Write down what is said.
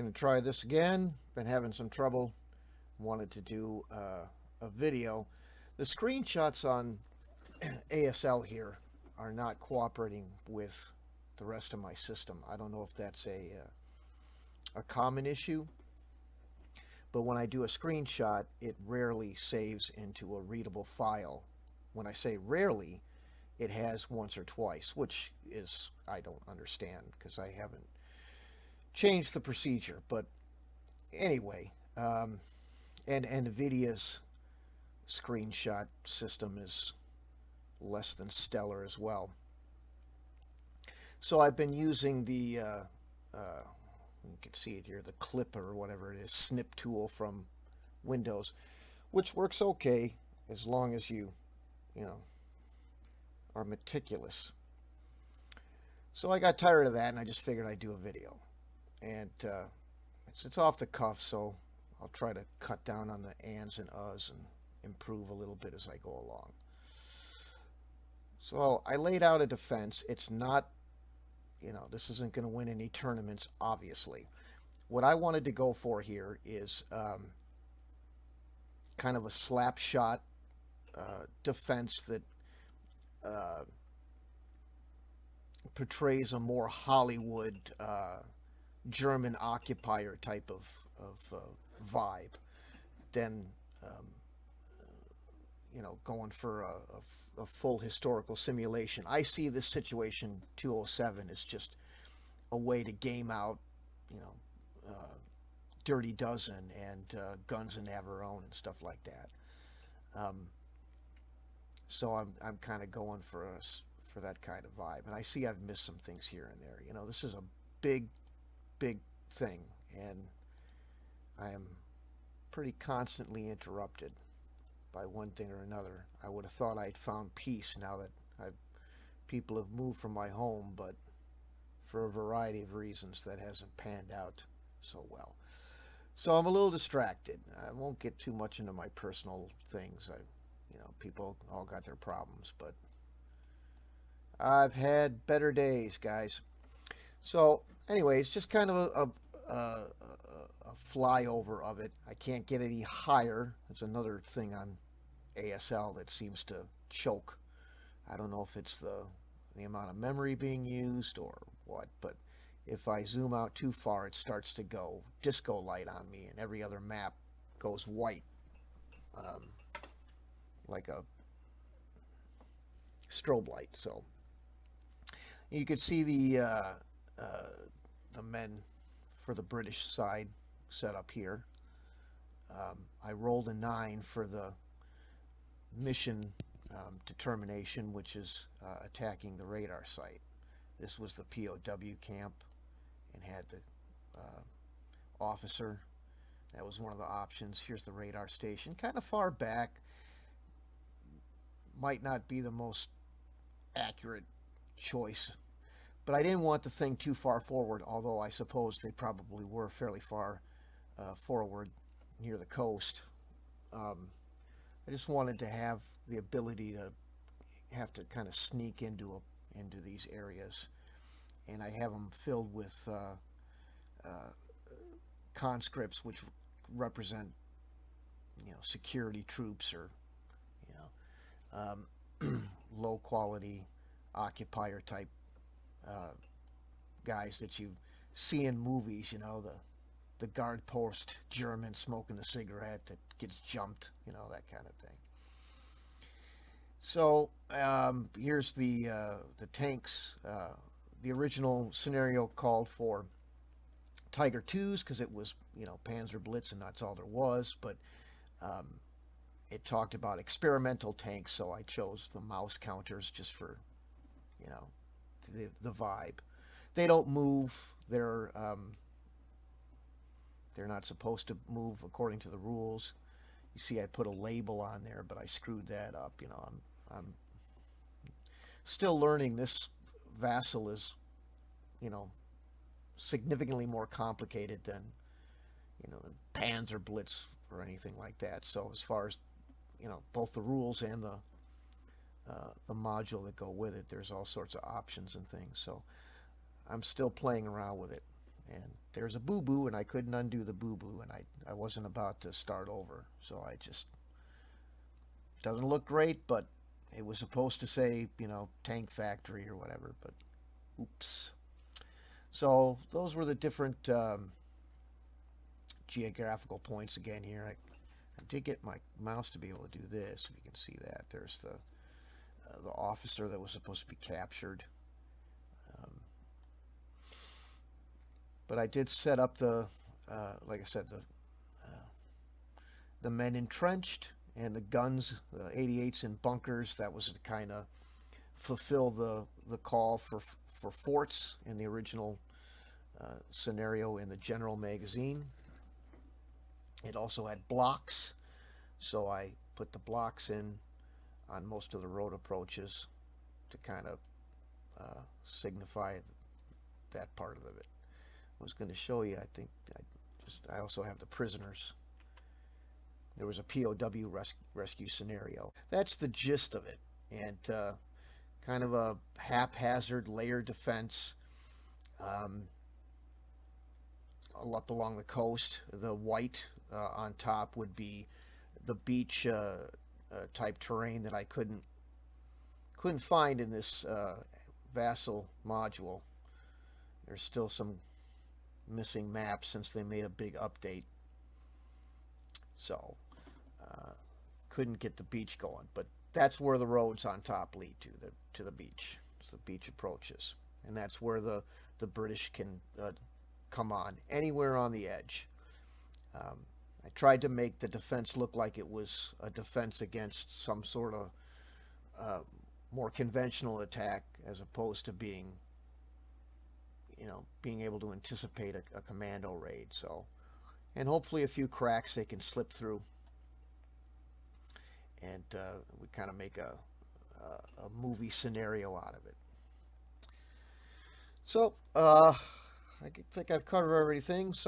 Going to try this again. Been having some trouble. Wanted to do a video. The screenshots on ASL here are not cooperating with the rest of my system. I don't know if that's a common issue, but when I do a screenshot, it rarely saves into a readable file. When I say rarely, it has once or twice, which is, I don't understand because I haven't changed the procedure. But anyway, and NVIDIA's screenshot system is less than stellar as well. So I've been using the you can see it here, the clipper or whatever it is, snip tool from Windows, which works okay as long as you know, are meticulous. So I got tired of that and I just figured I'd do a video. And it's off the cuff, so I'll try to cut down on the ands and uhs and improve a little bit as I go along. So I laid out a defense. It's not, this isn't going to win any tournaments, obviously. What I wanted to go for here is kind of a slap shot defense that portrays a more Hollywood German occupier type of vibe than going for a full historical simulation. I see this situation 207 as just a way to game out, Dirty Dozen and Guns and Avalon and stuff like that. So I'm kind of going for that kind of vibe, and I see I've missed some things here and there. This is a big thing, and I am pretty constantly interrupted by one thing or another. I would have thought I'd found peace now that people have moved from my home, but for a variety of reasons that hasn't panned out so well. So I'm a little distracted. I won't get too much into my personal things. People all got their problems, but I've had better days, guys. So anyways, just kind of a flyover of it. I can't get any higher. That's another thing on ASL that seems to choke. I don't know if it's the amount of memory being used or what, but if I zoom out too far, it starts to go disco light on me, and every other map goes white, like a strobe light. So you could see the men for the British side set up here. I rolled a 9 for the mission determination, which is attacking the radar site. This was the POW camp and had the officer. That was one of the options. Here's the radar station, kind of far back. Might not be the most accurate choice, but I didn't want the thing too far forward, although I suppose they probably were fairly far forward near the coast. I just wanted to have the ability to have to kind of sneak into these areas, and I have them filled with conscripts, which represent security troops or low quality occupier type guys that you see in movies, the guard post German smoking a cigarette that gets jumped, that kind of thing. So here's the tanks. The original scenario called for Tiger 2s because it was Panzer Blitz and that's all there was, but it talked about experimental tanks, so I chose the mouse counters just for the vibe. They don't move. They're not supposed to move according to the rules. You see I put a label on there, but I screwed that up. I'm still learning. This Vassal is significantly more complicated than Panzer Blitz or anything like that. So as far as both the rules and the module that go with it, there's all sorts of options and things. So I'm still playing around with it, And there's a boo-boo, and I couldn't undo the boo-boo, and I wasn't about to start over. So I just, doesn't look great, but it was supposed to say, tank factory or whatever, but oops. So those were the different geographical points again here. I did get my mouse to be able to do this, if you can see that. There's the officer that was supposed to be captured. But I did set up like I said, the men entrenched and the guns, the 88s in bunkers. That was to kind of fulfill the call for forts in the original scenario in the General magazine. It also had blocks, so I put the blocks in on most of the road approaches to kind of signify that part of it. I was going to show you, I think, I also have the prisoners. There was a POW rescue scenario. That's the gist of it, and kind of a haphazard layered defense up along the coast. The white on top would be the beach type terrain that I couldn't find in this Vassal module. There's still some missing maps since they made a big update, so couldn't get the beach going. But that's where the roads on top lead to the beach. It's the beach approaches, and that's where the British can come on anywhere on the edge. I tried to make the defense look like it was a defense against some sort of more conventional attack, as opposed to being able to anticipate a commando raid. So, and hopefully a few cracks they can slip through, and we kind of make a movie scenario out of it. So I think I've covered everything. So